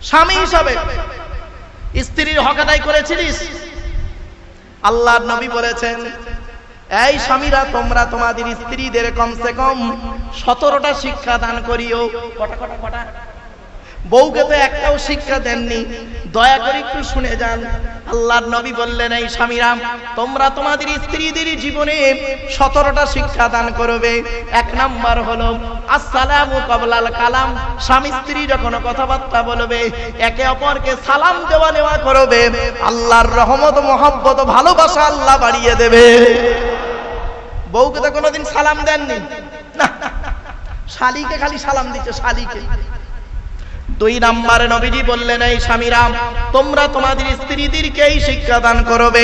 স্বামী হিসাবে স্ত্রীর হক আদায় করেছিস? আল্লাহর নবী বলেছেন, এই স্বামীরা তোমরা তোমাদের স্ত্রীদের কমসে কম 17টা শিক্ষা দান করিও। কটা? বউকে তো একটাও শিক্ষা দেননি। দয়া করে একটু শুনে যান। আল্লাহর নবী বললেন, এই স্বামীরা তোমরা তোমাদের স্ত্রীদের জীবনে 17টা শিক্ষা দান করবে। 1 নাম্বার হলো আসসালামু ক্বাবলাল কালাম। স্বামী স্ত্রী যখন কথাবার্তা বলবে একে অপরকে সালাম দেওয়া নেওয়া করবে। আল্লাহর রহমত, মহব্বত, ভালোবাসা আল্লাহ বাড়িয়ে দেবে। বউকে তো কোনোদিন সালাম দেননি না, শালিকে খালি সালাম দিচ্ছে, শালিকে। 2 নম্বরে নবীজি বললেন, এই স্বামীরা তোমরা তোমাদের স্ত্রীদেরকে এই শিক্ষা দান করবে,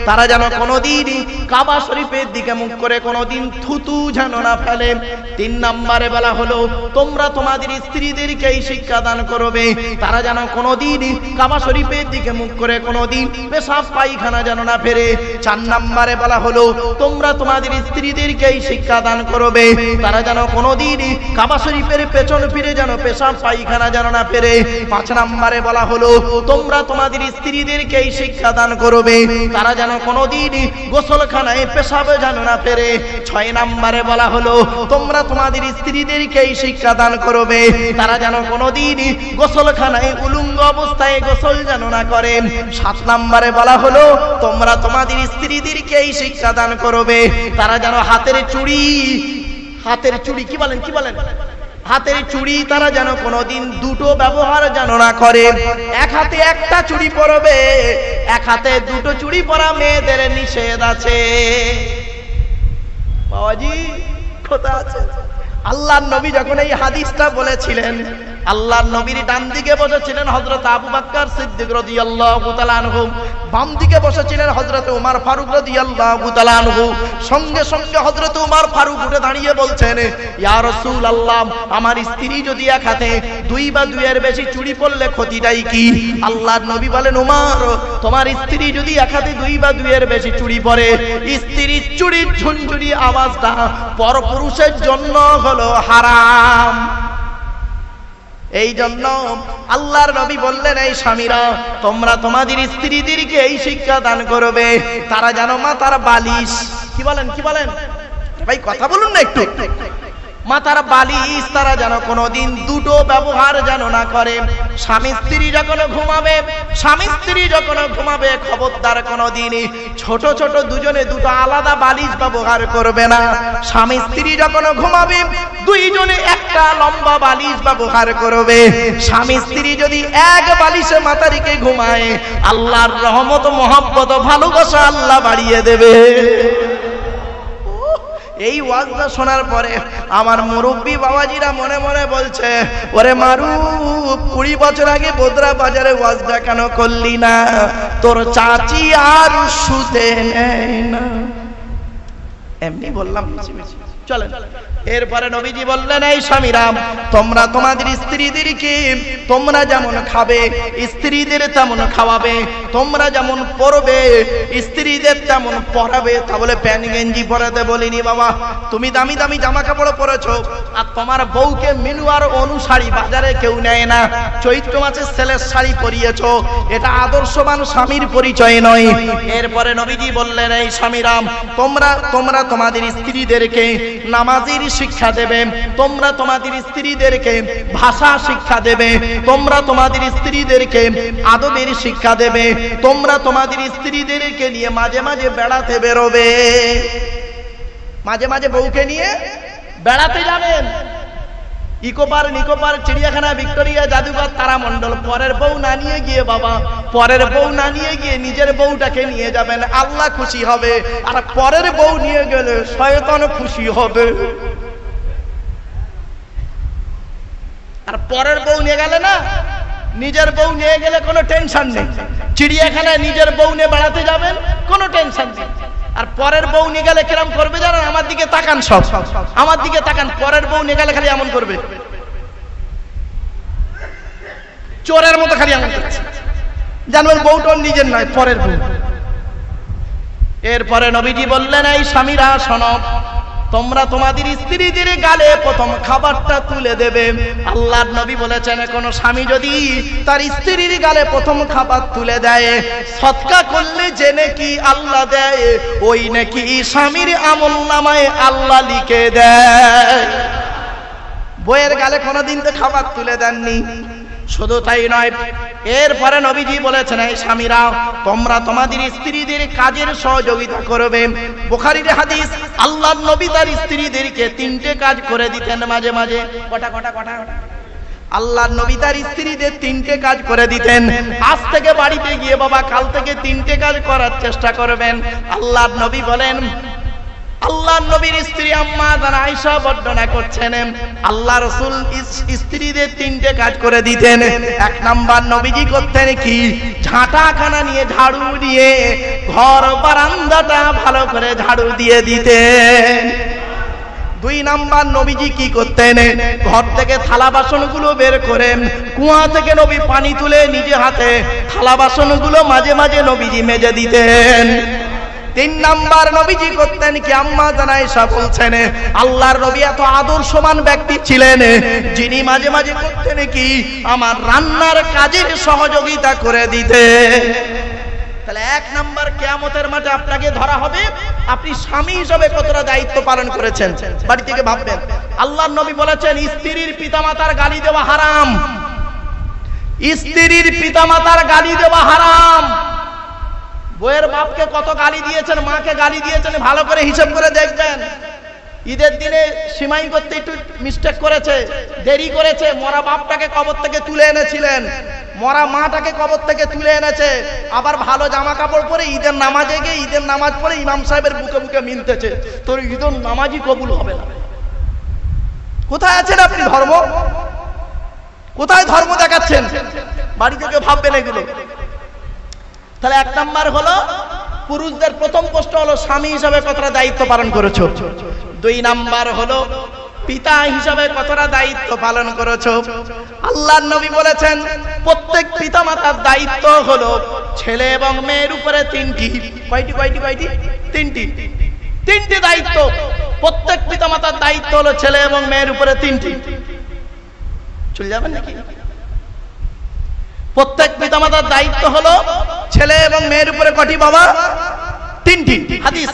তারা যেন কোনোদিন কাবা শরীফের দিকে মুখ করে কোনোদিন থুতু যেন না ফেলে। 3 নম্বরে বলা হলো, তোমরা তোমাদের স্ত্রীদেরকে এই শিক্ষা দান করবে, তারা যেন কোনোদিন কাবা শরীফের দিকে মুখ করে কোনোদিন পেশাব পায়খানা যেন না ফেরে। 4 নম্বরে বলা হলো, তোমরা তোমাদের স্ত্রীদেরকে এই শিক্ষা দান করবে, তারা যেন কোনোদিন কাবা শরীফের পেছন ফিরে যেন পেশাব পায়খানা যেন না ফেরে। 5 নম্বরে বলা হলো, তোমরা তোমাদের স্ত্রীদেরকে এই শিক্ষা দান করবে, তারা যেন কোনোদিন গোসলখানায় পেশাব যেন না ফেরে। 6 নম্বরে বলা হলো, তোমরা তোমাদের স্ত্রীদেরকে এই শিক্ষা দান করবে, তারা যেন কোনোদিন গোসলখানায় উলঙ্গ অবস্থায় গোসল যেন না করে। 7 নম্বরে বলা হলো, তোমরা তোমাদের স্ত্রীদেরকে এই শিক্ষা দান করবে, তারা যেন হাতের চুড়ি কি বলেন হাতের চুড়ি তারা যেন কোনোদিন দুটো ব্যবহার যেন না করে। এক হাতে একটা চুড়ি পরবে, এক হাতে দুটো চুড়ি পরা মেয়েদের নিষেধ আছে। বাবাজি কোথা আছে? আল্লাহর নবী যখন এই হাদিসটা বলেছিলেন, আল্লাহর নবীর ডান দিকে বসেছিলেন হযরত আবু বকর সিদ্দিক রাদিয়াল্লাহু তাআলা আনহু, বাম দিকে বসেছিলেন হযরত ওমর ফারুক রাদিয়াল্লাহু তাআলা আনহু। সঙ্গে সঙ্গে হযরত ওমর ফারুক উঠে দাঁড়িয়ে বলছেন, ইয়া রাসূলুল্লাহ, আমার স্ত্রী যদি এক হাতে 2 বা 2 এর বেশি চুড়ি পরলে ক্ষতিটাই কি? আল্লাহর নবী বলেন, ওমর, তোমার স্ত্রী যদি এক হাতে 2 বা 2 এর বেশি চুড়ি পরে, স্ত্রীর চুড়ির ঝুনঝুনি আওয়াজটা পরপুরুষের জন্য হলো হারাম। এই জন্য আল্লাহর নবী বললেন, এই স্বামীরা তোমরা তোমাদের স্ত্রীদেরকে এই শিক্ষা দান করবে, তারা যেন মাথার বালিশ কি বলেন ভাই কথা বলুন না একটু, মাথার বালিশ তারা যেন কোনোদিন দুটো ব্যবহার যেন না করে। স্বামী স্ত্রী যখন ঘুমাবে খবরদার কোনোদিন ছোট ছোট দুজনে দুটো আলাদা বালিশ ব্যবহার করবে না। স্বামী স্ত্রী যখন ঘুমাবে দুইজনে একটা লম্বা বালিশ ব্যবহার করবে। স্বামী স্ত্রী যদি এক বালিশে মাথা রেখে ঘুমায়, আল্লাহর রহমত, মহব্বত, ভালোবাসা আল্লাহ বাড়িয়ে দেবে। এই ওয়াজটা শোনার পরে আমার মুরব্বী বাবাজিরা মনে মনে বলছে, ওরে মারুফ, 20 বছর আগে বোদরা বাজারে ওয়াজটা কেন করলি না? তোর চাচি আর শুতে নেয় না। এমনি বললাম, চলেন। এরপরে নবীজি বললেন, এই স্বামীরা তোমরা তোমাদের স্ত্রীদেরকে তোমরা যেমন খাবে স্ত্রীদের তেমন খাওয়াবে, তোমরা যেমন পরবে স্ত্রীদের তেমন পরাবে। তাহলে প্যান্ট গেঞ্জি পরাতে বলিনি বাবা, তুমি দামি দামি জামা কাপড় পরেছো আর তোমার বউকে মিনু আর অনুসারী বাজারে কেউ নেয় না, চৈত্র মাসের ছেলের শাড়ি পরিয়েছো, এটা আদর্শবান স্বামীর পরিচয় নয়। এরপরে নবীজি বললেন, এই স্বামীরা তোমরা তোমাদের স্ত্রীদেরকে নামাজের শিক্ষা দেবে, তোমরা তোমাদের স্ত্রীদেরকে ভাষা শিক্ষা দেবে, তোমরা তোমাদের স্ত্রীদেরকে আদবের শিক্ষা দেবে, তোমরা তোমাদের স্ত্রীদেরকে নিয়ে মাঝে মাঝে বেড়াতে বেরোবে। মাঝে মাঝে বউকে নিয়ে বেড়াতে যাবেন, ইকো পার্ক, নিকো পার্ক, চিড়িয়াখানা, ভিক্টোরিয়া, জাদুঘর, তারামণ্ডল। পরের বউ না নিয়ে গিয়ে নিজের বউটাকে নিয়ে যাবেন, আল্লাহ খুশি হবে। আর পরের বউ নিয়ে গেলে শয়তান খুশি হবে। আর পরের বউ নিয়ে গেলে না, নিজের বউ নিয়ে গেলে কোনো টেনশন নেই। চিড়িয়াখানায় নিজের বউ নিয়ে বেড়াতে যাবেন, কোনো টেনশন নেই। আর পরের বউ নিয়ে গেলে কিরম করবে জানেন? আমার দিকে তাকান, সব আমার দিকে তাকান। পরের বউ নিয়ে গেলে খালি এমন করবে, চোরের মতো খালি এমন করছে, জানবেন বউটা নিজের নয়, পরের বউ। এরপরে নবীজি বললেন, এই স্বামীরা শোনো, তোমরা তোমাদের স্ত্রীদের গালে প্রথম খাবারটা তুলে দেবে। আল্লাহর নবী বলেছেন কোন স্বামী যদি তার স্ত্রীর গালে প্রথম খাবার তুলে দেয়, সদকা করলে যে নাকি আল্লাহ দেয়, ওই নাকি স্বামীর আমলনামায় আল্লাহ লিখে দেয়। বইয়ের গালে কোনোদিন তো খাবার তুলে দেননি। শুধু তাই নয়, এরপরে নবীজি বলেছেন এই স্বামীরা তোমরা তোমাদের স্ত্রীদের কাজের সহযোগিতা করবে। বুখারীর হাদিস, আল্লাহর নবী তার স্ত্রীদেরকে 3টে কাজ করে দিতেন মাঝে মাঝে। কটা আল্লাহর নবী তার স্ত্রীদের 3টে কাজ করে দিতেন। আজ থেকে বাড়িতে গিয়ে বাবা কাল থেকে 3টে কাজ করার চেষ্টা করবেন। আল্লাহর নবী বলেন, আল্লাহর নবীর স্ত্রী আম্মা জান আয়েশা বর্ণনা করছেন আল্লাহ রাসূল স্ত্রীদের 3টে কাজ করে দিতেন। 1 নাম্বার নবীজি করতেন কি, ঝাঁটাখানা নিয়ে ঝাড়ু দিয়ে ঘর বারান্দাটা ভালো করে ঝাড়ু দিয়ে দিতেন। 2 নাম্বার নবীজি কি করতেন, ঘর থেকে থালা বাসনগুলো বের করে কুয়া থেকে নবী পানি তুলে নিজে হাতে থালা বাসনগুলো মাঝে মাঝে নবীজি মেজে দিতেন। 3 নাম্বার নবীজি করতেন কি, আম্মা জান আয়েশা বলছেন আল্লাহর নবী এত আদর্শবান ব্যক্তি ছিলেন যিনি মাঝে মাঝে করতেন কি, আমার রান্নার কাজের সহযোগিতা করে দিতেন। তাহলে 1 নাম্বার কিয়ামতের মাঠে আপনাকে ধরা হবে আপনি স্বামী হিসেবে কতটা দায়িত্ব পালন করেছেন। বাড়ি থেকে ভাববেন, আল্লাহর নবী বলেছেন স্ত্রীর পিতামাতার গালি দেওয়া হারাম। স্ত্রীর পিতামাতার গালি দেওয়া হারাম। বইয়ের বাপকে কত গালি দিয়েছেন, মাকে গালি দিয়েছেন, ভালো করে হিসাব করে দেখবেন। ঈদের দিনে সিমাই করতে একটু মিস্টেক করেছে, দেরি করেছে, মরা বাপটাকে কবর থেকে তুলে এনেছিলেন, মরা মাটাকে কবর থেকে তুলে এনেছে, আবার ভালো জামা কাপড় পরে ঈদের নামাজে গিয়ে ঈদের নামাজ পড়ে ইমাম সাহেবের বুকে বুকে মিলতেছে, তোর ঈদের নামাজই কবুল হবে না। কোথায় আছেন আপনি ধর্ম? কোথায় ধর্ম দেখাচ্ছেন? বাড়ি থেকে ভাববেন এগুলো। তাহলে 1 নাম্বার হলো পুরুষদের প্রথম প্রশ্ন হলো স্বামী হিসাবে কতটা দায়িত্ব পালন করেছো। 2 নাম্বার হলো পিতা হিসাবে কতটা দায়িত্ব পালন করেছো। আল্লাহর নবী বলেছেন প্রত্যেক পিতামাতার দায়িত্ব হলো ছেলে এবং মেয়ের উপরে 3টি। কয়টি? 3টি দায়িত্ব। প্রত্যেক পিতামাতার দায়িত্ব হলো ছেলে এবং মেয়ের উপরে 3টি। চলে যাবেন নাকি? প্রত্যেক পিতামাতার দায়িত্ব হলো ছেলে এবং মেয়ের উপরে কটি বাবা? 3টি। হাদিস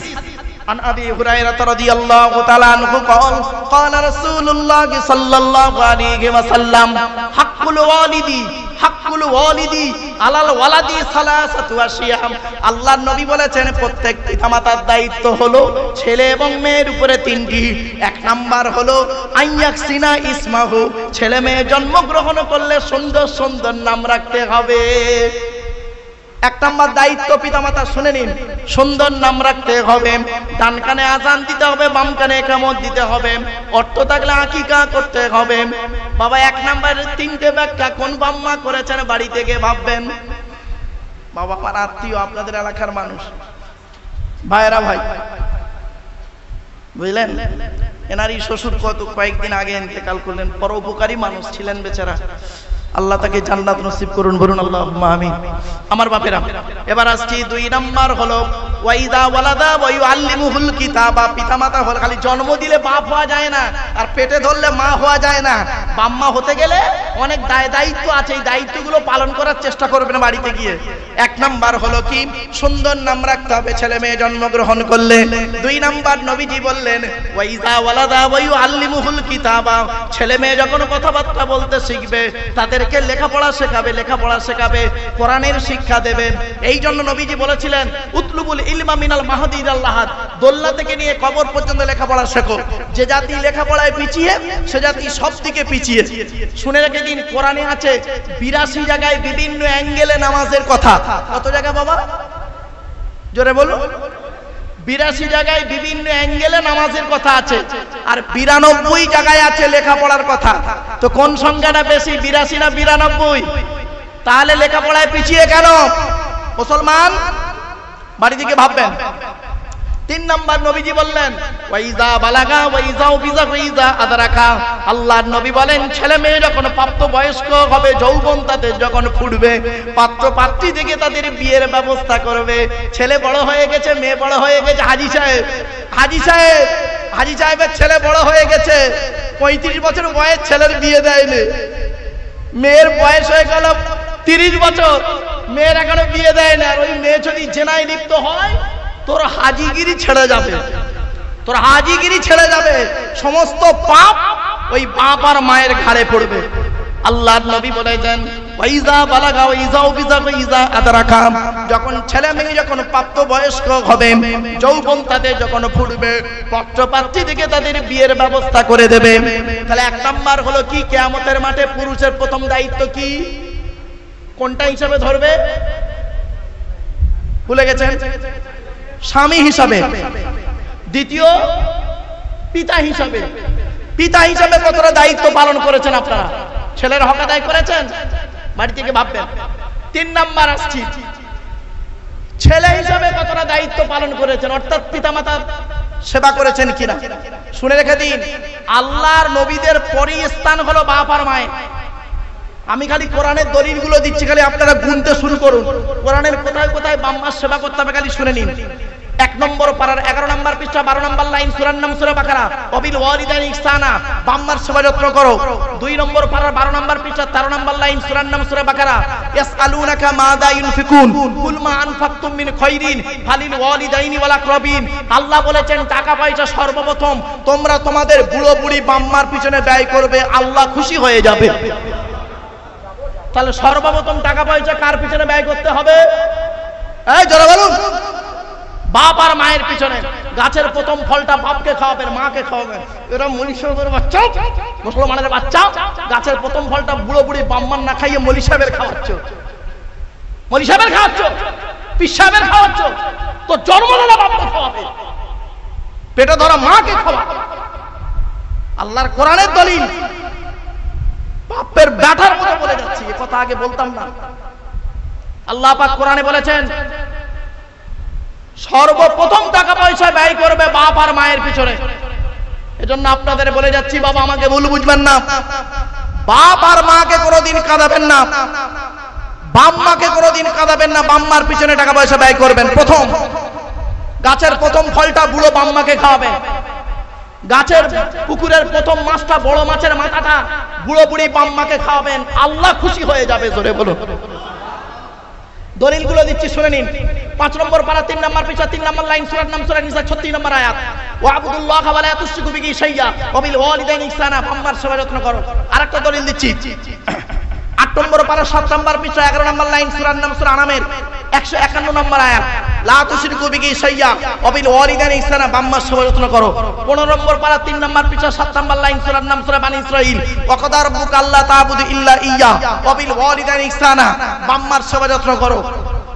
عن أبي هريرة رضي الله تعالى عنه قال قال رسول الله صلى الله عليه وسلم حق الوالد على الولد ثلاثة أشياء। আল্লাহর নবী বলেছেন প্রত্যেক পিতামাতার দায়িত্ব হলো ছেলে এবং মেয়ের উপরে 3টি। 1 নাম্বার হলো আইয়াকসিনা ইসমাহু, ছেলে মেয়ে জন্মগ্রহণ করলে সুন্দর সুন্দর নাম রাখতে হবে। 1 নাম্বার দায়িত্ব পিতামাতা, শুনে নিন, সুন্দর নাম রাখতে হবে। ডান কানে আযান দিতে হবে, বাম কানে ইকামত দিতে হবে। অর্থ থাকলে আকিকা করতে হবে। বাবা 1 নাম্বারের 3টে ব্যাখ্যা কোন বাম্মা করেছেন বাড়ি থেকে ভাববেন। বাবা আমার আত্মীয়, আপনাদের এলাকার মানুষ, ভাইরা ভাই, বুঝলেন? এনারই শ্বশুর কয়েকদিন আগে ইন্তেকাল করলেন। পরোপকারী মানুষ ছিলেন বেচারা, আল্লাহ তাকে জান্নাত নসিব করুন, বলুন আল্লাহুম্মা আমিন। আমার বাপেরা, এবার আসছি 2 নাম্বার হলো ওয়াইদা ওয়ালাদা ওয়া ইউআল্লিমুহুল কিতাবা। পিতামাতা হল খালি জন্ম দিলে বাপ হওয়া যায় না, আর পেটে ধরলে মা হওয়া যায় না। বাম্মা হতে গেলে অনেক দায়িত্ব আছে, এই দায়িত্বগুলো পালন করার চেষ্টা করবেন বাড়িতে গিয়ে। 1 নাম্বার হলো কি, সুন্দর নাম রাখতে হবে ছেলে মেয়ে জন্মগ্রহণ করলে। 2 নাম্বার নবীজি বললেন ওয়াইদা ওয়ালাদা ওয়া ইউআল্লিমুহুল কিতাবা, ছেলে মেয়ে যখন কথাবার্তা বলতে শিখবে তাদেরকে লেখাপড়া শেখাবে, কোরআনের শিক্ষা দেবে। এই জন্য নবীজি বলেছিলেন উতলুবুল ইলমা মিনাল মাহদি ইলাল লাহাদ, দোলনা থেকে নিয়ে কবর পর্যন্ত লেখাপড়া শেখো। যে জাতি লেখাপড়ায় পিছিয়ে সে জাতি সব দিকে পিছিয়ে। শুনে রেখে দিন, কোরআনে আছে 82 জায়গায় বিভিন্ন অ্যাঙ্গেলে নামাজের কথা। কত জায়গা বাবা? জোরে বলুন। 82 জায়গায় বিভিন্ন অ্যাঙ্গেলে নামাজের কথা আছে, আর 92 জায়গায় আছে লেখাপড়ার কথা। তো কোন সংখ্যাটা বেশি, 82 না 92? তাহলে লেখাপড়ায় পিছিয়ে কেন মুসলমান? বাড়ি থেকে ভাববেন। তিন নাম্বার নবীজি বললেন ওয়াইজা বালাগা ওয়াইজা বিজা ওয়াইজা আদরাকা, আল্লাহর নবী বলেন ছেলে মেয়ে যখন প্রাপ্ত বয়স্ক হবে, যৌবন তাদের যখন ফুটবে, পাত্র পাত্রী থেকে তাদের বিয়ের ব্যবস্থা করবে। ছেলে বড় হয়ে গেছে, মেয়ে বড় হয়ে গেছে, হাজী সাহেবের ছেলে বড় হয়ে গেছে, 35 বছর বয়স, ছেলের বিয়ে দেয়নি। মেয়ের বয়স হয়ে গেল 30 বছর, মেয়ের এখনো বিয়ে দেয় না। আর ওই মেয়ে যদি জেনায় লিপ্ত হয়, তোর হাজিগিরি ছেড়ে যাবে, সমস্ত পাপ ওই বাপ আর মায়ের ঘাড়ে পড়বে। আল্লাহর নবী বলেছেন ওয়াইজা বালাগা ওয়াইজা বিজা ওয়াইজা আদরাকা, যখন ছেলে মেয়ে যখন প্রাপ্ত বয়স্ক হবে, যৌবন তাদের যখন ফুটবে, পাত্র পাত্রী থেকে তাদের বিয়ের ব্যবস্থা করে দেবে। তাহলে এক নাম্বার হলো কি, কিয়ামতের মাঠে পুরুষের প্রথম দায়িত্ব কি, কোনটা হিসাবে ধরবে? ভুলে গেছেন? স্বামী হিসাবে। দ্বিতীয় পিতা হিসাবে। পিতা হিসাবে কতটা দায়িত্ব পালন করেছেন আপনারা? ছেলের হক আদায় করেছেন? বাড়ি থেকে ভাববেন। 3 নাম্বার আসছি, ছেলে হিসাবে কতটা দায়িত্ব পালন করেছেন, অর্থাৎ পিতামাতার সেবা করেছেন কিনা। শুনে রেখে দিন, আল্লাহর নবীদের পরই স্থান হলো বাপ আর মায়ের। আমি খালি কোরআনের দলিলগুলো দিচ্ছি, খালি আপনারা গুনতে শুরু করুন। কোরআনের কোথায় কোথায় বাম্মার সেবা করতে হবে খালি শুনে নিন। 1 নম্বর পারার 11 নম্বর পৃষ্ঠা 12 নম্বর লাইন, সূরার নাম সূরা বাকারা, ওয়াবিল ওয়ালিদাইনি ইহসানা, বাম্মার সেবা যত্ন করো। 2 নম্বর পারার 12 নম্বর পৃষ্ঠা 13 নম্বর লাইন, সূরার নাম সূরা বাকারা, ইয়াসআলুনাকা মাযা ইউনফিকুন কুল মা আনফাকতুম মিন খায়রিন ফালিল ওয়ালিদাইনি ওয়াল আকরাবিন। আল্লাহ বলেছেন টাকা পয়সা সর্বপ্রথম তোমরা তোমাদের বুড়ো বুড়ি বাম্মার পিছনে ব্যয় করবে, আল্লাহ খুশি হয়ে যাবে। তাহলে সর্বপ্রথম টাকা পয়সা কার পিছনে ব্যয় করতে হবে? এই জোরে বলুন, বাপ আর মায়ের পিছনে। গাছের প্রথম ফলটা বাপকে খাওয়াবেন, মাকে খাওয়াবেন। এরা মনীষের বাচ্চা, মুসলমানের বাচ্চা, গাছের প্রথম ফলটা বুড়ো বুড়ি বাম্মান না খাইয়ে মলি সাহেবের খাওয়াচ্ছ, পীর সাহেবের খাওয়াচ্ছ। তো জন্মদাতা বাপকে খাওয়াবে, পেটে ধরা মাকে খাওয়া। আল্লাহর কোরআনের দলিল, বাপের ব্যাটার মতো বলে যাচ্ছি, এ কথা আগে বলতাম না। আল্লাহ পাক কোরআনে বলেছেন সর্বপ্রথম টাকা পয়সা ব্যয় করবে বাপ আর মায়ের পিছনে। এজন্য আপনাদের বলে যাচ্ছি, বাবা আমাকে ভুল বুঝবেন না, বাপ আর মাকে কোনোদিন কাঁদাবেন না, বাম্মাকে কোনোদিন কাঁদাবেন না, বাম্মার পিছনে টাকা পয়সা ব্যয় করবেন। প্রথম গাছের প্রথম ফলটা বুড়ো বাম্মাকে খাওয়াবেন, গাছের পুকুরের প্রথম মাছটা, বড় মাছের মাথাটা বুড়ো বুড়ি বাম্মাকে খাওয়াবেন, আল্লাহ খুশি হয়ে যাবে। জোরে বলুন। দলিলগুলো দিচ্ছি শুনে নিন। 5 নম্বর পারা 3 নম্বর পৃষ্ঠা 3 নম্বর লাইন, সূরার নাম সূরা নিসা 36 নম্বর আয়াত, ওয়াবুদুল্লাহ ওয়া লা তুশরিকু বিহি শাইয়্যা ওয়া বিল ওয়ালিদাইনি ইহসানা, বাম্মার সেবা যত্ন করো। আরেকটা দলিল দিচ্ছি, 8 নম্বর পারা 7 নম্বর পৃষ্ঠা 11 নম্বর লাইন, সূরার নাম সূরা আনামের 151 নম্বর আয়াত, লা তুশরিকু বিহি শাইয়্যা ওয়া বিল ওয়ালিদাইনি ইহসানা, বাম্মার সেবা যত্ন করো। 15 নম্বর পারা 3 নম্বর পৃষ্ঠা 7 নম্বর লাইন, সূরার নাম সূরা বানী ইসরাঈল, ওয়া কাদা রাব্বুকা আল্লা তা'বুদু ইল্লা ইয়্যা ওয়া বিল ওয়ালিদাইনি ইহসানা, বাম্মার সেবা যত্ন করো।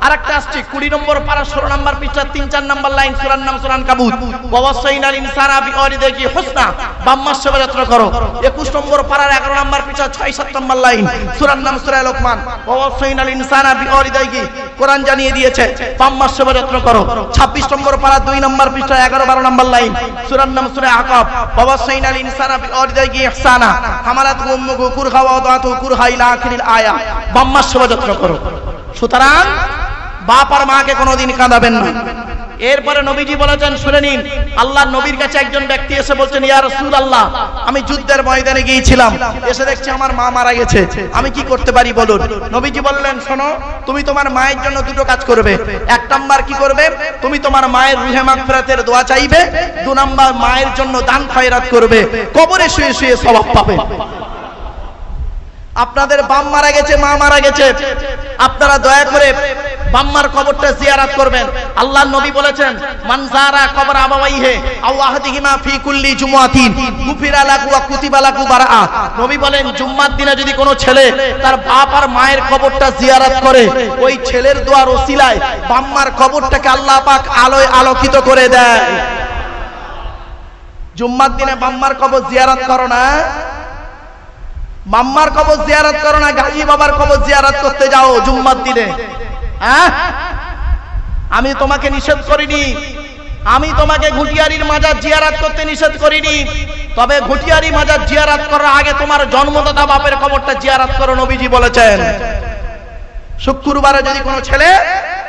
আরেকটা আসছে 20 নম্বর পারা 16 নম্বর পৃষ্ঠা 3-4 নম্বর লাইন, সূরার নাম সূরা আনকাবুত, ওয়া ওয়াসাইনাল ইনসানা বিওয়ালিদাইহি হুসনা, বাম্মার সেবা যত্ন করো। 21 নম্বর পারার 11 নম্বর পৃষ্ঠা 6-7 নম্বর লাইন, সূরার নাম সূরা লোকমান, ওয়া ওয়াসাইনাল ইনসানা বিওয়ালিদাইহি, কোরআন জানিয়ে দিয়েছে বাম্মার সেবা যত্ন করো। 26 নম্বর পারা 2 নম্বর পৃষ্ঠা 11-12 নম্বর লাইন, সূরার নাম সূরা আকাব, ওয়া ওয়াসাইনাল ইনসানা বিওয়ালিদাইহি ইহসানা হামালাতহু উম্মুহু কুরহা ওয়া ওয়াদাতুহু কুরহা ইলা আখিরিল আয়া, বাম্মার সেবা যত্ন করো। সুতরাং বাপ আর মাকে কোনোদিন কাঁদাবেন না। এরপরে নবীজি বলেছেন শুনে নিন, আল্লাহর নবীর কাছে একজন ব্যক্তি এসে বলছেন, ইয়া রাসূলুল্লাহ, আমি যুদ্ধের ময়দানে গিয়েছিলাম, এসে দেখছি আমার মা মারা গেছে, আমি কি করতে পারি বলুন। নবীজি বললেন, শোনো, তুমি তোমার মায়ের জন্য দুটো কাজ করবে। 1 নাম্বার কি করবে? তুমি তোমার মায়ের রুহে মাগফিরাতের দোয়া চাইবে। 2 নাম্বার মায়ের জন্য দান খয়রাত করবে, কবরে শুয়ে শুয়ে সওয়াব পাবে। আপনাদের বাপ মারা গেছে, মা মারা গেছে, আপনারা দয়া করে বাম্মার কবরটা জিয়ারত করবেন। আল্লাহর নবী বলেছেন, মান যারা কবর আবাওয়াইহি আও আহাদিহিমা ফি কুল্লি জুমআতিন গুফিরা লাহু ওয়া কুতিবা লাহু বারাআ। নবী বলেন, জুম্মার দিনে যদি কোনো ছেলে তার বাপ আর মায়ের কবরটা জিয়ারত করে, ওই ছেলের দোয়ার ওসিলায় বাম্মার কবরটাকে আল্লাহ পাক আলোয় আলোকিত করে দেয়। জুম্মার দিনে বাম্মার কবর জিয়ারত করো না, বাম্মার কবর জিয়ারত করো না, গাজী বাবার কবর জিয়ারত করতে যাও জুম্মার দিনে। আমি তোমাকে নিষেধ করিনি, আমি তোমাকে ঘুটিয়ারির মাজার জিয়ারত করতে নিষেধ করিনি, তবে ঘুটিয়ারি মাজার জিয়ারত করার আগে তোমার জন্মদাতা বাপের কবরটা জিয়ারত করো, নবীজি বলেছেন। শুক্রবারে যদি কোনো ছেলে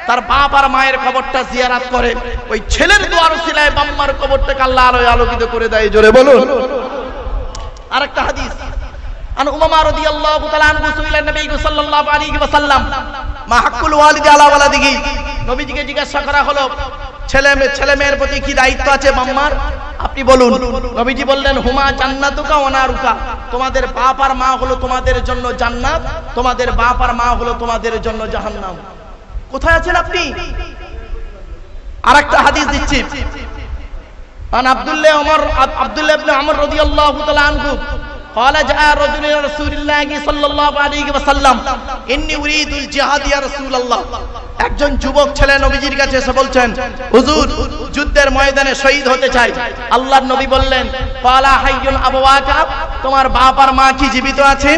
তার বাপ আর মায়ের কবরটা জিয়ারত করে, ওই ছেলের দোয়ার উসিলায় বাম্মার কবরটাকে আল্লাহ আলোয় আলোকিত করে দেয়। জোরে বলুন। আরেকটা হাদিস, আন উমামা রাদিয়াল্লাহু তাআলা আনহু সুইলা নবী সাল্লাল্লাহু আলাইহি ওয়াসাল্লাম মা হাক্কুল ওয়ালিদি আলা ওয়ালাদিহি, নবীজিকে জিজ্ঞাসা করা হলো ছেলে মেয়ের প্রতি কি দায়িত্ব আছে বাম্মার, আপনি বলুন। নবীজি বললেন হুমা জান্নাতুকা ওয়া নারুকা, তোমাদের বাপ আর মা হলো তোমাদের জন্য জান্নাত, তোমাদের বাপ আর মা হলো তোমাদের জন্য জাহান্নাম। কোথায় আছেন আপনি? আরেকটা হাদিস দিচ্ছি, আন আব্দুল্লাহ ইবনে ওমর রাদিয়াল্লাহু তাআলা আনহু قال جاء رجل الى رسول الله صلى الله عليه وسلم اني اريد الجهاد يا رسول الله, একজন যুবক ছেলে নবীজির কাছে এসে বলছেন হুজুর যুদ্ধের ময়দানে শহীদ হতে চাই। আল্লাহর নবী বললেন ক্বালা হাইয়ুন আবওয়াকা, তোমার বাপ আর মা কি জীবিত আছে?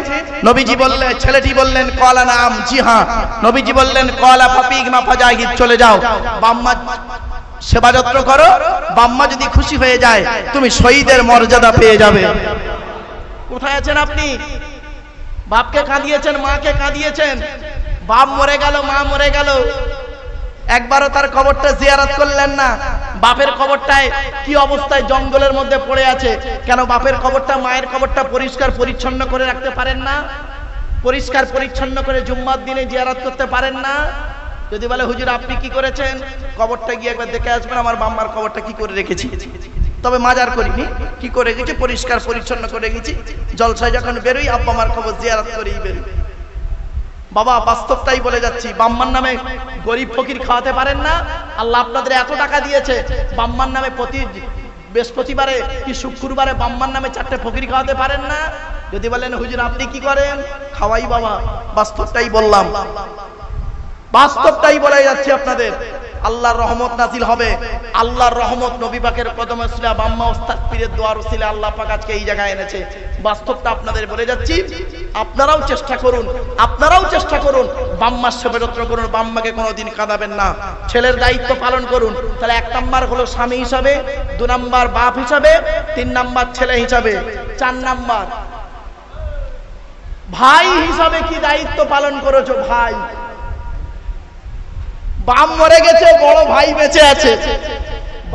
নবীজি বললেন, ছেলেটি বললেন ক্বালা নাম, জি হ্যাঁ। নবীজি বললেন ক্বালা ফাপিগমা ফাজাহিদ, চলে যাও বাম্মা সেবা যত্ন করো, বাম্মা যদি খুশি হয়ে যায় তুমি শহীদের মর্যাদা পেয়ে যাবে। কোথায় আছেন আপনি? বাপকে কাঁদিয়েছেন, মাকে কাঁদিয়েছেন, বাপ মরে গেল, মা মরে গেল, একবারও তার কবরটা জিয়ারত করলেন না। বাপের কবরটায় কি অবস্থায় জঙ্গলের মধ্যে পড়ে আছে, কেন বাপের কবরটা মায়ের কবরটা পরিষ্কার পরিচ্ছন্ন করে রাখতে পারেন না? পরিষ্কার পরিচ্ছন্ন করে জুম্মার দিনে জিয়ারত করতে পারেন না? যদি বলে হুজুর আপনি কি করেছেন, কবরটা গিয়ে একবার দেখে আসবেন আমার বাম্মার কবরটা কি করে রেখেছি, তবে মাজার করিনি, কি করে গেছি পরিষ্কার পরিচ্ছন্ন করে গেছি, জলসায় যখন বেরোই আব্বা মার কবর জিয়ারত করেই বেরোই। বাবা বাস্তবটাই বলে যাচ্ছি, বাম্মার নামে গরিব ফকির খাওয়াতে পারেন না? আল্লাহ আপনাদের এত টাকা দিয়েছে, বাম্মার নামে প্রতি বৃহস্পতিবারে কি শুক্রবারে বাম্মার নামে 4টে ফকির খাওয়াতে পারেন না? যদি বলেন হুজুর আপনি কি করেন, খাওয়াই বাবা। বাস্তবটাই বললাম, বাস্তবটাই বলে যাচ্ছি আপনাদের। আল্লাহর রহমত নাজিল হবে, আল্লাহর রহমত নবী পাকের কদমে উসিলা বাম্মা ওস্তাদ পীরের দোয়ার উসিলা আল্লাহ পাক আজকে এই জায়গায় এনেছে। বাস্তবটা আপনাদের বলে যাচ্ছি, আপনারাও চেষ্টা করুন, আপনারাও চেষ্টা করুন, বাম্মার সেবা যত্ন করুন, বাম্মাকে কোনোদিন কাঁদাবেন না, ছেলের দায়িত্ব পালন করুন। তাহলে 1 নাম্বার হলো স্বামী হিসাবে, 2 নাম্বার বাপ হিসাবে, 3 নাম্বার ছেলে হিসাবে, 4 নাম্বার ভাই হিসাবে কি দায়িত্ব পালন করেছো? ভাই, বাপ মরে গেছে, বড় ভাই বেঁচে আছে,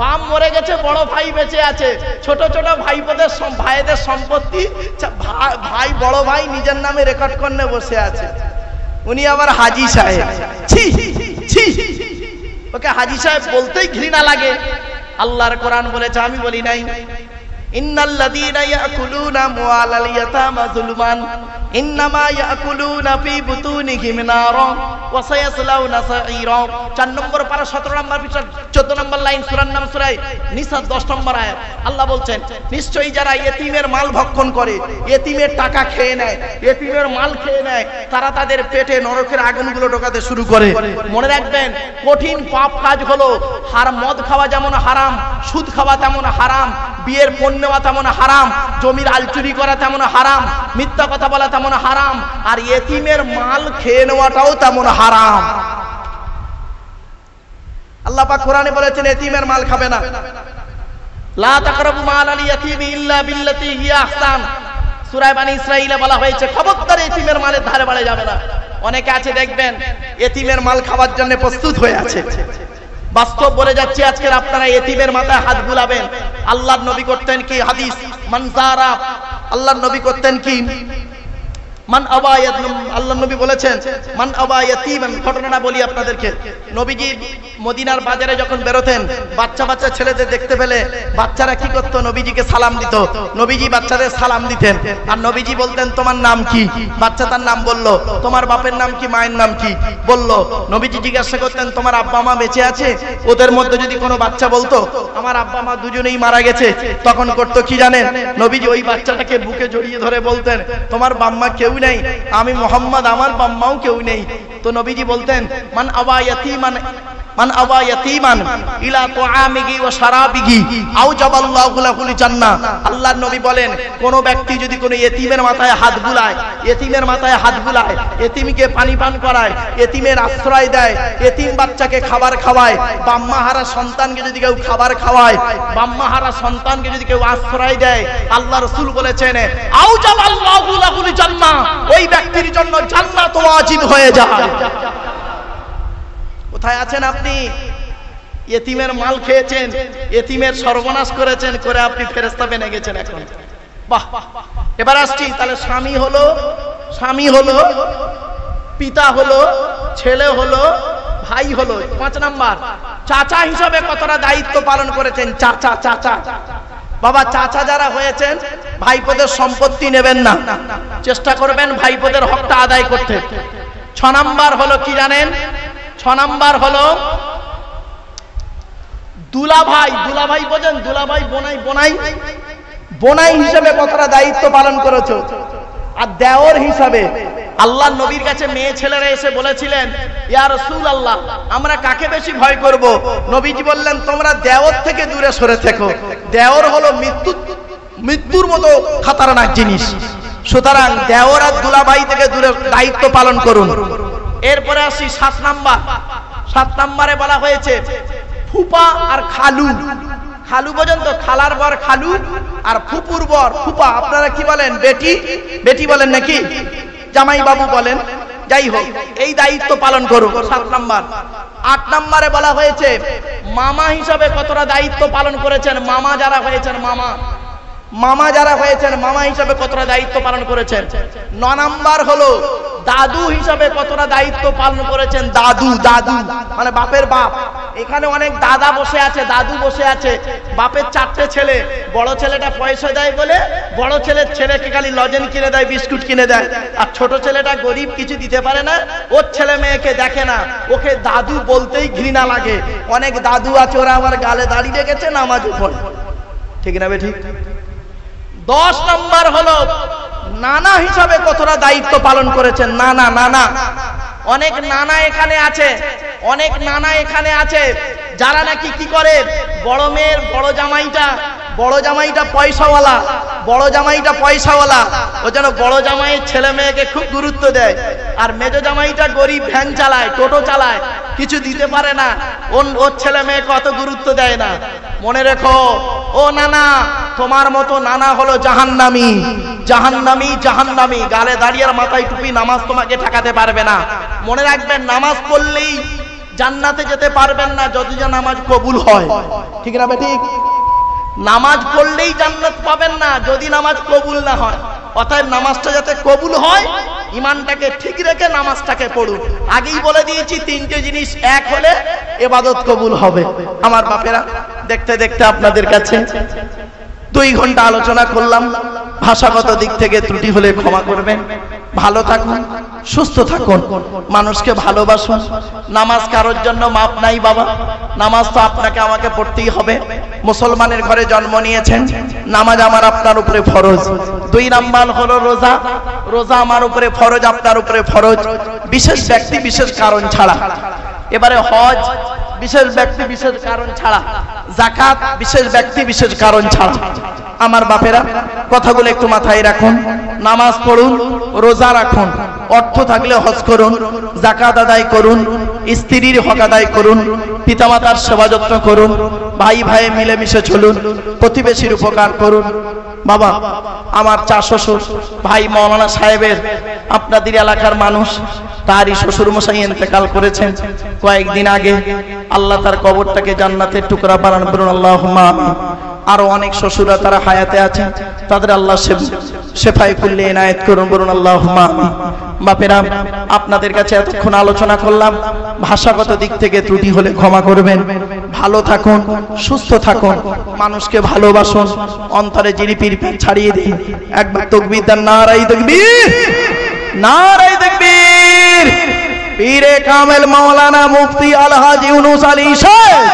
বাপ মরে গেছে, বড় ভাই বেঁচে আছে, ছোট ছোট ভাইদের সম্পত্তি ভাই বড় ভাই নিজের নামে রেকর্ড করে বসে আছে, উনি আবার হাজী সাহেব। ছি ছি, ওকে হাজী সাহেব বলতেই ঘৃণা লাগে। আল্লাহর কোরআন বলেছে, আমি বলি নাই, ইন্নাল্লাযীনা ইয়াকুলুনা আমওয়ালাল ইয়াতামা যুলমান ইন্নামা ইয়াকুলুনা ফি বুতুনিহিম নারা ওয়া সায়াসলাউনা সাঈরা। 4 নম্বর পারা 17 নম্বর পৃষ্ঠা 14 নম্বর লাইন, সূরার নাম সূরা নিসা 10 নম্বর আয়াত। আল্লাহ বলছেন নিশ্চয়ই যারা ইতিমের মাল ভক্ষণ করে, ইতিমের টাকা খেয়ে নেয়, ইতিমের মাল খেয়ে নেয়, তারা তাদের পেটে নরকের আগুনগুলো ঢোকাতে শুরু করে। মনে রাখবেন, কঠিন পাপ কাজ হলো মদ খাওয়া যেমন হারাম, সুদ খাওয়া তেমন হারাম, বিয়ের পণ্য নেওয়া তেমন হারাম, জমির আলচুরি করা তেমন হারাম, মিথ্যা কথা বলা তেমন হারাম, আর ইতিমের মাল খেয়ে নেওয়াটাও তেমন হারাম। আল্লাহ পাক কোরআনে বলেছেন ইতিমের মাল খাবে না, লা তাকরাবু মালাল ইয়াতীমি ইল্লা বিল্লাতী হিয়া আহসান। সূরা বনী ইসরাঈলে বলা হয়েছে খবরদার ইতিমের মালের ধারে বাড়ে যাবে না। অনেকে আছে দেখবেন ইতিমের মাল খাওয়ার জন্য প্রস্তুত হয়ে আছে। বাস্তব বলে যাচ্ছে, আজকের আপনারা ইতিমের মাথায় হাত বুলাবেন। আল্লাহর নবী করতেন কি হাদিস, মানজারা, আল্লাহর নবী করতেন কি মান আবায়াত, আল্লাহর নবী বলেছেন মান আবায়াতিমান। ঘটনাটা বলি আপনাদেরকে, নবীজি মদিনার বাজারে যখন বেরোতেন, বাচ্চা বাচ্চা ছেলেদের দেখতে পেলে বাচ্চারা কি করতো, নবীজিকে সালাম দিত। নবীজি বাচ্চাদের সালাম দিতেন, আর নবীজি বলতেন তোমার নাম কি? বাচ্চা তার নাম বললো। তোমার বাপের নাম কি, মায়ের নাম কি বললো। নবীজি জিজ্ঞাসা করতেন তোমার আব্বা মা বেঁচে আছে? ওদের মধ্যে যদি কোনো বাচ্চা বলতো আমার আব্বা মা দুজনেই মারা গেছে, তখন করতো কি জানেন, নবীজি ওই বাচ্চাটাকে বুকে জড়িয়ে ধরে বলতেন তোমার বাম্মা কেউ নেই, আমি মোহাম্মদ, আমার বাম্মাও কেউ নেই। তো নবীজি বলতেন মান আবায়াতি, মানে মান আওয়া ইয়াতীমান ইলা তুআমিহি ওয়া শারাবিহি আওজাবাল্লাহু লাহুল জান্নাহ। আল্লাহর নবী বলেন, কোন ব্যক্তি যদি কোনো ইতিমের মাথায় হাত বুলায়, ইতিমের মাথায় হাত বুলায়, ইতিমকে পানি পান করায়, ইতিমের আশ্রয় দেয়, ইতিম বাচ্চাকে খাবার খাওয়ায়, বাম্মাহারা সন্তানকে যদি কেউ খাবার খাওয়ায়, বাম্মাহারা সন্তানকে যদি কেউ আশ্রয় দেয়, আল্লাহ রাসূল বলেছেন আওজাবাল্লাহু লাহুল জান্নাহ, ওই ব্যক্তির জন্য জান্নাত ওয়াজিব হয়ে যায়। কোথায় আছেন আপনি? ইতিমের মাল খেয়েছেন, ইতিমের সর্বনাশ করেছেন, করে আপনি ফেরেশতা বেনে গেছেন এখন। বাহ, এবার আসছি তাহলে স্বামী হলো, পিতা হলো, ছেলে হলো, ভাই হলো। 5 নাম্বার, চাচা হিসাবে কতটা দায়িত্ব পালন করেছেন? চাচা বাবা, চাচা যারা হয়েছেন ভাইপোদের সম্পত্তি নেবেন না, চেষ্টা করবেন ভাইপোদের হকটা আদায় করতে। 6 নাম্বার হলো কি জানেন? 6 নাম্বার হলো দুলাভাই বোঝেন? দুলাভাই, বোনাই হিসেবে কতটা দায়িত্ব পালন করেছো। আর দেওর হিসাবে আল্লাহর নবীর কাছে মেয়ে ছেলেরা এসে বলেছিলেন, ইয়া রাসূলুল্লাহ, আমরা কাকে বেশি ভয় করব? নবীজি বললেন, তোমরা দেওর থেকে দূরে সরে থেকো। দেওর হলো মৃত্যুর মতো খতরনাক জিনিস। সুতরাং দেওর আর দুলাভাই থেকে দূরে দায়িত্ব পালন করুন। এরপরে আসি 7 নাম্বার। 7 নাম্বারে বলা হয়েছে ফুপা আর খালু। খালু পর্যন্ত, খালার বর খালু আর ফুপুর বর ফুপা। আপনারা কি বলেন? বেটি বলেন নাকি? জামাই বাবু বলেন, যাই হোক, এই দায়িত্ব পালন করুন। 7 নাম্বার। 8 নাম্বারে বলা হয়েছে মামা হিসাবে কতটা দায়িত্ব পালন করেছেন। মামা যারা হয়েছেন মামা হিসাবে কতটা দায়িত্ব পালন করেছেন। 9 নাম্বার হলো দাদু হিসাবে কতটা দায়িত্ব পালন করেছেন। দাদু মানে বাপের বাপ। এখানে অনেক দাদা বসে আছে, দাদু বসে আছে। বাপের 4টে ছেলে, বড় ছেলেটা পয়সা দেয় বলে বড় ছেলেকে খালি লজেন কিনে দেয়, বিস্কুট কিনে দেয়। আর ছোট ছেলেটা গরিব, কিছু দিতে পারে না, ওর ছেলে মেয়েকে দেখে না, ওকে দাদু বলতেই ঘৃণা লাগে। অনেক দাদু আছে, ওরা আমার গালে দাঁড়িয়ে রেখেছে, নামাজও পড়ে। ঠিক না বেঠিক? 10 নাম্বার হলো নানা হিসাবে কতটা দায়িত্ব পালন করেছেন। নানা অনেক নানা এখানে আছে যারা নাকি কি করে, বড় মেয়ের বড় জামাইটা পয়সাওয়ালা, ও যেন বড় জামাইয়ের ছেলে মেয়েকে খুব গুরুত্ব দেয়। আর মেজো জামাইটা গরিব, ভ্যান চালায়, টোটো চালায়, কিছু দিতে পারে না, ওর ছেলে মেয়েকে অত গুরুত্ব দেয় না। মনে রেখো ও নানা, তোমার মতো নানা হলো জাহান্নামী। গালে দাঁড়িয়ে আর মাথায় টুপি, নামাজ তোমাকে ঠেকাতে পারবে না। মনে রাখবেন, নামাজ পড়লেই জান্নাতে যেতে পারবেন না যদি নামাজ কবুল হয়। ঠিক না বেঠিক? নামাজ পড়লেই জান্নাত পাবেন না যদি নামাজ কবুল না হয়। অতএব নামাজটা যাতে কবুল হয়, ঈমানটাকে ঠিক রেখে নামাজটাকে পড়ুন। আগেই বলে দিয়েছি 3টে জিনিস এক হলে ইবাদত কবুল হবে। আমার বাপেরা, দেখতে দেখতে আপনাদের কাছে 2 ঘন্টা আলোচনা করলাম। ভাষাগত দিক থেকে ত্রুটি হলে ক্ষমা করবেন। ভালো থাকুন, সুস্থ থাকুন, মানুষকে ভালোবাসুন। নামাজ কারোর জন্য মাপ নাই বাবা, নামাজ তো আপনাকে আমাকে পড়তেই হবে। মুসলমানের ঘরে জন্ম নিয়েছেন, নামাজ আমার আপনার উপরে ফরজ। 2 নাম্বার হলো রোজা আমার উপরে ফরজ, আপনার উপরে ফরজ, বিশেষ ব্যক্তি বিশেষ কারণ ছাড়া। এবারে হজ বিশেষ ব্যক্তি বিশেষ কারণ ছাড়া, যাকাত বিশেষ ব্যক্তি বিশেষ কারণ ছাড়া। আমার বাপেরা, কথাগুলো একটু মাথায় রাখুন। নামাজ পড়ুন, রোজা রাখুন, অর্থ থাকলে হজ করুন, যাকাত আদায় করুন, স্ত্রীর হক আদায় করুন, পিতামাতার সেবা যত্ন করুন, ভাই ভাই মিলেমিশে চলুন, প্রতিবেশীর উপকার করুন। বাবা, আমার 4 শ্বশুর ভাই মাওলানা সাহেবের, আপনাদের এলাকার মানুষ, তারই শ্বশুর মশাই ইন্তেকাল করেছেন কয়েকদিন আগে। আল্লাহ তার কবরটাকে জান্নাতের টুকরা বানান, বলুন আল্লাহুম্মা আমিন। আরো অনেক শ্বশুরা তারা হায়াতে আছেন, তাদের আল্লাহ শেফায়ে কুল্লি ইনায়েত করুন, বলুন আল্লাহুম্মা আমিন। বাপেরা, আপনাদের কাছে এতক্ষণ আলোচনা করলাম, ভাষাগত দিক থেকে ত্রুটি হলে ক্ষমা করবেন। ভালো থাকুন, সুস্থ থাকুন, মানুষকে ভালোবাসুন, অন্তরে জিরিপির ছাড়িয়ে দিন। একবার তাকবীর দেন, নারায়ে তাকবীর, নারায়ে তাকবীর। পীরে কামেল মাওলানা মুফতি আলহাজ ইউনুস আলী সাহেব,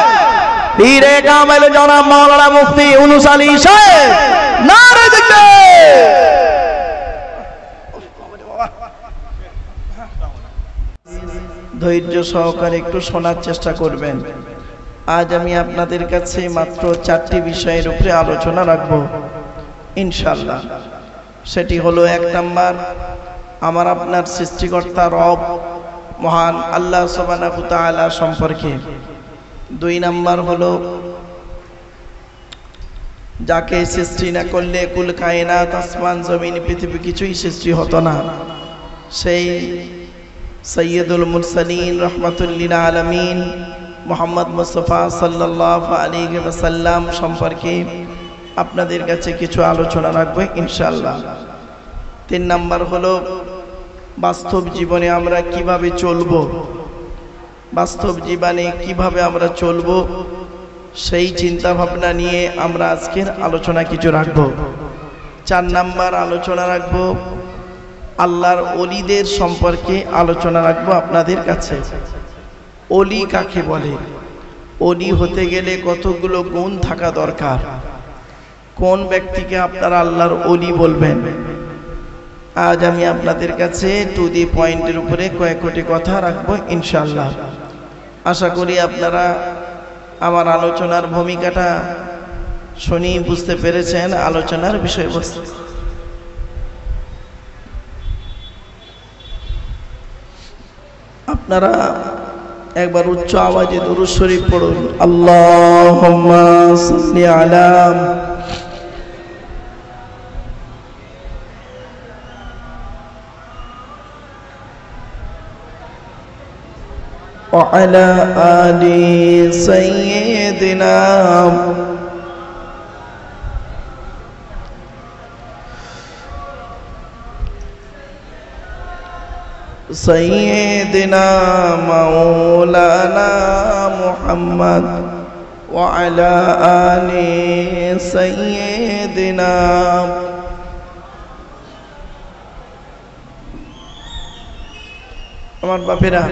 পীরে কামেল জনাব মাওলানা মুফতি ইউনুস আলী সাহেব, নারায়ে তাকবীর। ধৈর্য সহকারে একটু শোনার চেষ্টা করবেন। আজ আমি আপনাদের কাছে মাত্র 4টি বিষয়ের উপরে আলোচনা রাখব ইনশাআল্লাহ। সেটি হলো 1 নাম্বার, আমার আপনার সৃষ্টিকর্তা রব মহান আল্লাহ সুবহানাহু ওয়া তাআলা সম্পর্কে। 2 নাম্বার হলো যাকে সৃষ্টি না করলে কুল কায়নাত আসমান জমিন পৃথিবী কিছুই সৃষ্টি হতো না, সেই সৈয়দুল মুরসালিন রাহমাতুল লিল আলামিন মুহাম্মদ মুস্তাফা সাল্লাল্লাহু আলাইহি ওয়াসাল্লাম সম্পর্কে আপনাদের কাছে কিছু আলোচনা রাখবো ইনশাআল্লাহ। 3 নাম্বার হলো বাস্তব জীবনে আমরা কিভাবে চলবো, বাস্তব জীবনে কিভাবে আমরা চলবো সেই চিন্তা ভাবনা নিয়ে আমরা আজকের আলোচনা কিছু রাখবো। 4 নাম্বার আলোচনা রাখবো আল্লাহর ওলিদের সম্পর্কে আলোচনা রাখবো আপনাদের কাছে। ওলি কাকে বলে, ওলি হতে গেলে কতগুলো গুণ থাকা দরকার, কোন ব্যক্তিকে আপনারা আল্লাহর ওলি বলবেন। আজ আমি আপনাদের কাছে টু দি পয়েন্টের উপরে কয়েকটি কথা রাখবো ইনশাআল্লাহ। আশা করি আপনারা আমার আলোচনার ভূমিকাটা শুনি বুঝতে পেরেছেন আলোচনার বিষয়বস্তু। আপনারা একবার উচ্চ আওয়াজে দুরূদ শরীফ পড়ুন। আল্লাহুম্মা সাল্লি আলা وعلى آل سيدنا مولانا محمد وعلى آل سيدنا আমার বাপেরা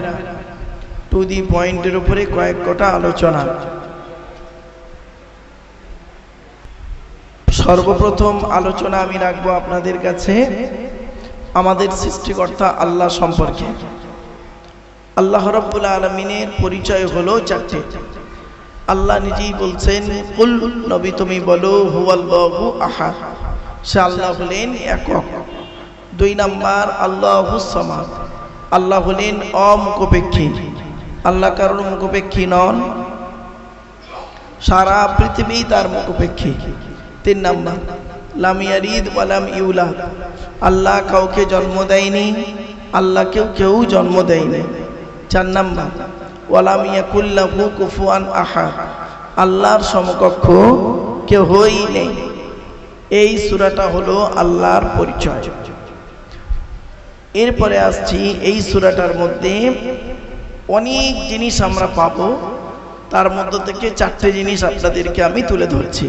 টু দি পয়েন্টের উপরে কয়েকটা আলোচনা। সর্বপ্রথম আলোচনা আমি রাখবো আপনাদের কাছে আমাদের সৃষ্টিকর্তা আল্লাহ সম্পর্কে। আল্লাহ রাব্বুল আলামিনের পরিচয় হলো 4টে। আল্লাহ নিজেই বলছেন, কুল নবী তুমি বলো হুয়াল্লাহু আহাদ, সে আল্লাহ হলেন একক। 2 নাম্বার আল্লাহুস সামাদ, আল্লাহ হলেন অমুখপেক্ষী, আল্লাহ কারোর মুখপেক্ষী নন, সারা পৃথিবী তার মুখপেক্ষী। 3 নাম্বার লাম ইয়ালিদ ওয়া লাম ইউলাদ, আল্লাহ কাউকে জন্ম দেয়নি, আল্লাহ কেউ জন্ম দেয়নি। 4 নাম্বার ওয়া লাম ইয়াকুল লাহু কুফুয়ান আহাদ, আল্লাহর সমকক্ষ কেউই নেই। এই সূরাটা হলো আল্লাহর পরিচয়। এরপরে আসছি এই সূরাটার মধ্যে অনেক জিনিস আমরা পাবো, তার মধ্যে থেকে 4টে জিনিস আপনাদেরকে আমি তুলে ধরছি।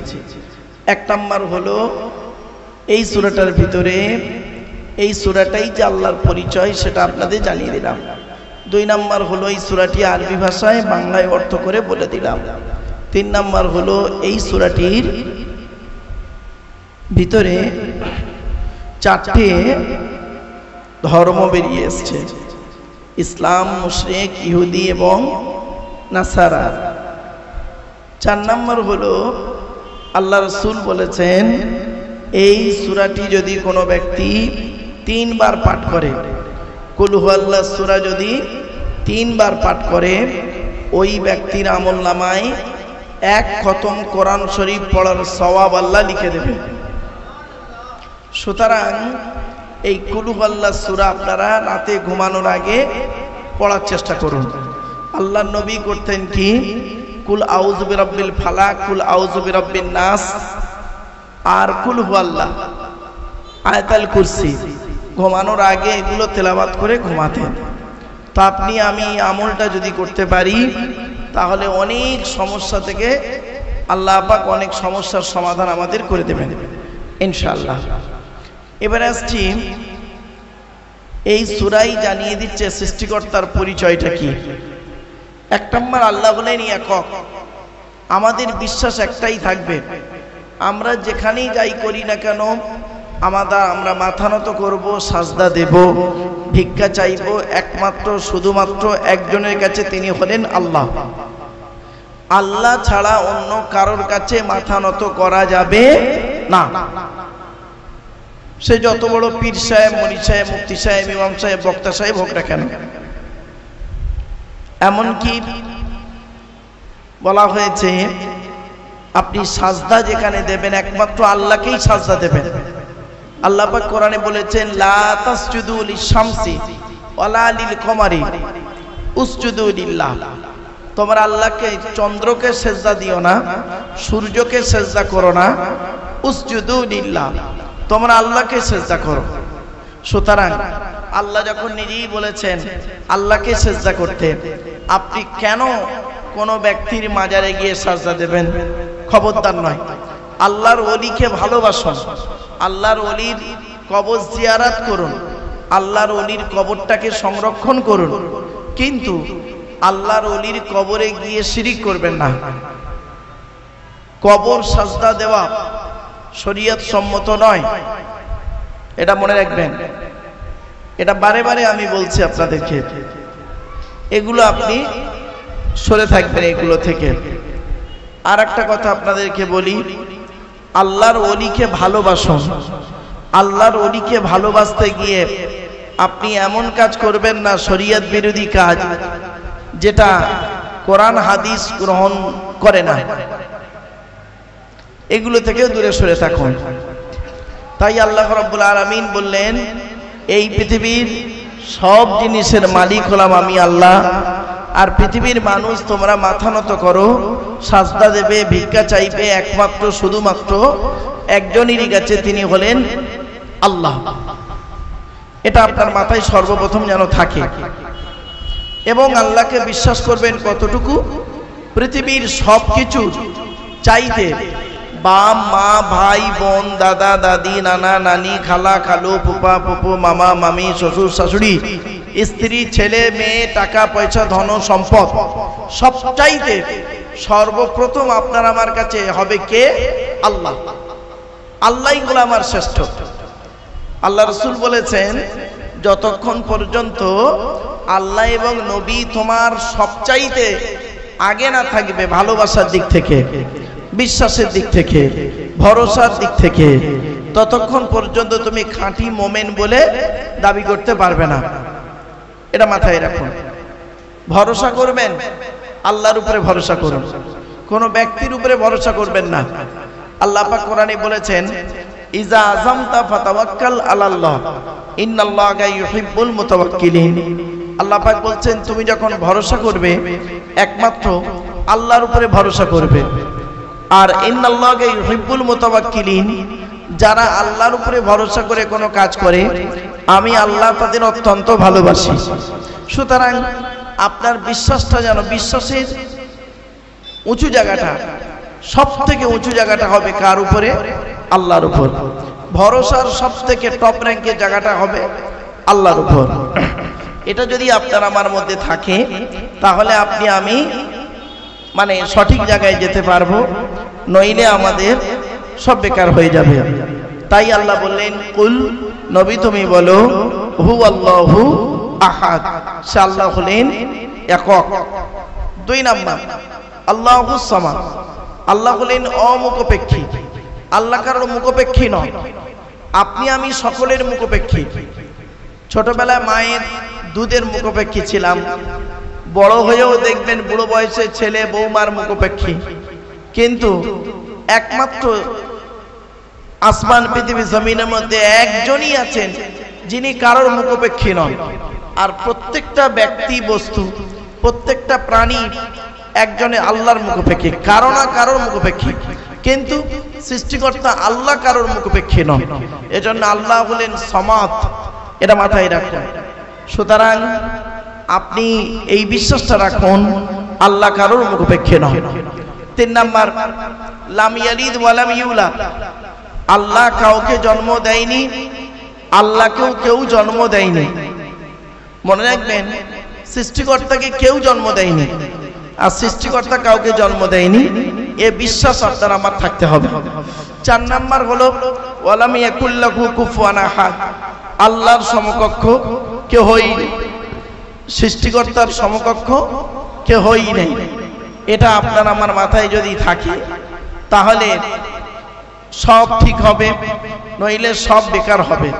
1 নাম্বার হলো এই সূরাটার ভিতরে এই সূরাটাই যে আল্লাহর পরিচয় সেটা আপনাদের জানিয়ে দিলাম। 2 নাম্বার হলো এই সূরাটি আরবি ভাষায় বাংলায় অর্থ করে বলে দিলাম। 3 নাম্বার হলো এই সূরাটির ভিতরে 4টে ধর্ম বেরিয়ে এসছে, ইসলাম, মুশরিক, ইহুদি এবং নাসারা। 4 নাম্বার হলো আল্লাহ রাসূল বলেছেন এই সূরাটি যদি কোনো ব্যক্তি 3 বার পাঠ করে, কুল হুয়াল্লাহ সূরা যদি 3 বার পাঠ করে, ওই ব্যক্তির আমলনামায় 1 খতম কোরআন শরীফ পড়ার সওয়াব আল্লাহ লিখে দেবে। সুতরাং এই কুল হুয়াল্লাহ সূরা আপনারা রাতে ঘুমানোর আগে পড়ার চেষ্টা করুন। আল্লাহর নবী করতেন কি, কুল আউযু বিরাব্বিল ফালাক, কুল আউযু বিরাব্বিন নাস আর কুল হুয়াল্লাহ, আয়াতুল কুরসি ঘুমানোর আগে এগুলো তেলাওয়াত করে ঘুমাতেন। তো আপনি আমি আমলটা যদি করতে পারি তাহলে অনেক সমস্যা থেকে আল্লাহ পাক অনেক সমস্যার সমাধান আমাদের করে দেবেন ইনশাআল্লাহ। এবারে আসছি এই সূরাই জানিয়ে দিচ্ছে সৃষ্টিকর্তার পরিচয়টা কি। 1 নম্বর আল্লাহ বলেন একক। আমাদের বিশ্বাস একটাই থাকবে, আমরা যেখানেই যাই করি না কেন আমরা মাথা নত করব, সাজদা দেব, ভিক্ষা চাইব একমাত্র শুধুমাত্র একজনের কাছে, তিনি হলেন আল্লাহ। আল্লাহ ছাড়া অন্য কারোর কাছে মাথা নত করা যাবে না। সে যত বড় পীর সাহেব, মনি সাহেব, মুফতি সাহেব, ইমাম সাহেব, বক্তা সাহেব হোক না কেন। এমনকি বলা হয়েছে আপনি সাজদা যেখানে দেবেন একমাত্র আল্লাহকেই সাজদা দেবেন। আল্লাহ পাক কোরআনে বলেছেন, লা তাসজুদু লিশ-শামসি ওয়ালা লিল-কমারি উসজুদু লিল্লাহ। তোমরা আল্লাহকে, চন্দ্রকে সেজদা দিও না, সূর্যকে সেজদা করো না, উসজুদু লিল্লাহ, তোমরা আল্লাহকে সেজদা করো। সুতরাং আল্লাহ যখন নিজেই বলেছেন আল্লাহকে সেজদা করতে, আপনি কেন কোনো ব্যক্তির মাজারে গিয়ে সাজদা দেবেন? খবরদার নয়। আল্লাহর ওলিকে ভালোবাসুন, আল্লাহর ওলির কবর জিয়ারত করুন, আল্লাহর ওলির কবরটাকে সংরক্ষণ করুন, কিন্তু আল্লাহর ওলির কবরে গিয়ে শিরিক করবেন না। কবর সাজদা দেওয়া শরীয়ত সম্মত নয়, এটা মনে রাখবেন। এটা বারে বারে আমি বলছি আপনাদেরকে, এগুলো আপনি সরে থাকবেন এগুলো থেকে। আর একটা কথা আপনাদেরকে বলি, আল্লাহর ওলিকে ভালোবাসুন। আল্লাহর ওলিকে ভালোবাসতে গিয়ে আপনি এমন কাজ করবেন না, শরীয়ত বিরোধী কাজ, যেটা কোরআন হাদিস গ্রহণ করে না। এগুলো থেকে দূরে সরে থাকুন। তাই আল্লাহ রাব্বুল আলামিন বললেন, এই পৃথিবীর সব জিনিসের মালিক হলাম আমি আল্লাহ, আর পৃথিবীর মানুষ তোমরা মাথা নত করো, সাজদা দেবে, ভিক্ষা চাইবে একমাত্র শুধুমাত্র একজনেরই কাছে, তিনি হলেন আল্লাহ। এটা আপনার মাথায় সর্বপ্রথম যেন থাকে। এবং আল্লাহকে বিশ্বাস করবেন কতটুকু? পৃথিবীর সবকিছু চাইতে বাপ মা, ভাই বোন, দাদা দাদি, নানা নানি, খালা খালু, ফুপা ফুপু, মামা মামি, শ্বশুর শাশুড়ি, স্ত্রী ছেলে মেয়ে, টাকা পয়সা, ধন সম্পদ, সব চাইতে সর্বপ্রথম আপনার আমার কাছে হবে কে? আল্লাহ। আল্লাহই হলো আমার শ্রেষ্ঠ। আল্লাহ রাসূল বলেছেন, যতক্ষণ পর্যন্ত আল্লাহ এবং নবী তোমার সবচাইতে আগে না থাকবে, ভালোবাসার দিক থেকে, বিশ্বাসের দিক থেকে, ভরসার দিক থেকে, ততক্ষণ পর্যন্ত তুমি খাঁটি মোমেন বলে দাবি করতে পারবে না। এটা মাথায় রাখুন। ভরসা করবেন, আল্লাহর উপরে ভরসা করুন, কোন ব্যক্তির উপরে ভরসা করবেন না। আল্লাহ পাক কোরআনে বলেছেন, ইজা আযামতা ফাতাওয়াক্কাল আলাল্লাহ ইন্নাল্লাহা ইউহিব্বুল মুতাওয়াক্কিলিন। আল্লাহ পাক বলছেন, তুমি যখন ভরসা করবে একমাত্র আল্লাহর উপরে ভরসা করবে। আর ইন্নাল্লাহা ইউহিব্বুল মুতাওয়াক্কিলিন, যারা আল্লাহর উপরে ভরসা করে কোনো কাজ করে, আমি আল্লাহ তাদের অত্যন্ত ভালোবাসি। সুতরাং আপনার বিশ্বাসটা যেন, বিশ্বাসের উঁচু জায়গাটা, সব থেকে উঁচু জায়গাটা হবে কার উপরে? আল্লাহর উপর। ভরসার সব থেকে টপ র্যাঙ্কের জায়গাটা হবে আল্লাহর উপর। এটা যদি আপনার আমার মধ্যে থাকে, তাহলে আপনি আমি মানে সঠিক জায়গায় যেতে পারবো, নইলে আমাদের সব বেকার হয়ে যাবে। তাই আল্লাহ বললেন, কুল, নবী তুমি বলো, হু আল্লাহু আহাদ, সে আল্লাহ হলেন একক। 2 নাম্বার, আল্লাহুস সামাদ, আল্লাহ হলেন অমুখপেক্ষী। আল্লাহ কারোর মুখপেক্ষী নয়, আপনি আমি সকলের মুখপেক্ষী। ছোটবেলায় মায়ের দুধের মুখপেক্ষী ছিলাম, বড় হয়েও দেখবেন বুড়ো বয়সে ছেলে বৌমার মুখপেক্ষী। কিন্তু একমাত্র আসমান পৃথিবী জমিনের মধ্যে একজনই আছেন যিনি কারোর মুখপেক্ষী নন। আর প্রত্যেকটা ব্যক্তি, বস্তু, প্রত্যেকটা প্রাণী একজনে আল্লাহর মুখপেক্ষী, কারো না কারোর মুখপেক্ষী। কিন্তু সৃষ্টিকর্তা আল্লাহ কারোর মুখপেক্ষী নন। এজন্য আল্লাহ হলেন সমাদ, এটা মাথায় রাখুন। সুতরাং আপনি এই বিশ্বাসটা রাখুন, আল্লাহ কারোর মুখপেক্ষী নয়। 3 নাম্বার, লাম ইয়ালিদ ওয়া লাম ইউলাদ, আল্লাহ কাউকে জন্ম দেয়নি, আল্লাহকেও কেউ জন্ম দেয়নি। মনে রাখবেন, সৃষ্টিকর্তাকে কেউ জন্ম দেয়নি, আর সৃষ্টিকর্তা কাউকে জন্ম দেয়নি। এ বিশ্বাস আপনার আমার থাকতে হবে। 4 নাম্বার হলো ওয়ালাম ইয়াকুল্লাহু কুফুয়ান আহাদ, আল্লাহর সমকক্ষ কেউই নেই, সৃষ্টিকর্তার সমকক্ষ কেউই নেই। এটা আপনার আমার মাথায় যদি থাকে তাহলে সব ঠিক হবে, নইলে সব বেকার হবে।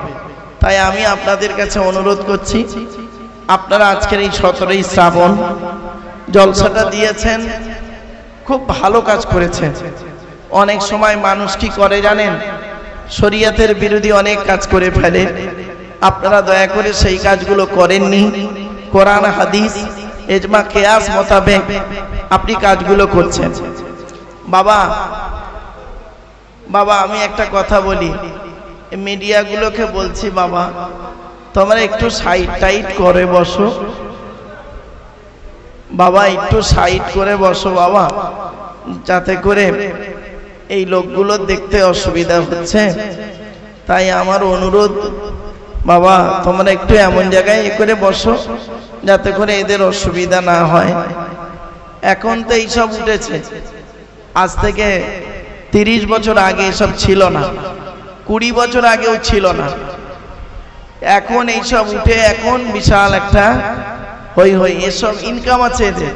তাই আমি আপনাদের কাছে অনুরোধ করছি, আপনারা আজকের এই 17ই শ্রাবণ জলসাটা দিয়েছেন, খুব ভালো কাজ করেছেন। অনেক সময় মানুষ কি করে জানেন, শরীয়তের বিরোধী অনেক কাজ করে ফেলে। আপনারা দয়া করে সেই কাজগুলো করেননি। কোরআন হাদিস ইজমা কিয়াস মোতাবেক আপনি কাজগুলো করছেন। বাবা আমি একটা কথা বলি, মিডিয়াগুলোকে বলছি, বাবা তোমরা একটু সাইড টাইট করে বসো, বাবা একটু সাইড করে বসো বাবা, যাতে করে এই লোকগুলো দেখতে অসুবিধা হচ্ছে। তাই আমার অনুরোধ, বাবা তোমরা একটু এমন জায়গায় করে বসো যাতে করে এদের অসুবিধা না হয়। এখন তো এইসব উঠেছে, আজ থেকে 30 বছর আগে এসব ছিল না, 20 বছর আগেও ছিল না। এখন এইসব উঠে এখন বিশাল একটা হই হই। এসব ইনকাম আছে এদের,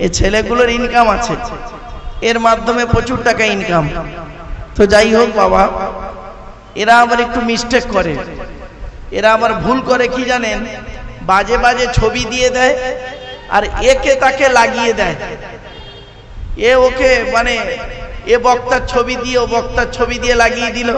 এই ছেলেগুলোর ইনকাম আছে, এর মাধ্যমে প্রচুর টাকা ইনকাম। তো যাই হোক বাবা, এরা আবার একটু মিস্টেক করে, এরা আবার ভুল করে কি জানেন, বাজে বাজে ছবি দিয়ে দেয় আর একে তাকে লাগিয়ে দেয়। এ ওকে মানে এ বক্তার ছবি দিয়ে ও বক্তার ছবি দিয়ে লাগিয়ে দিল,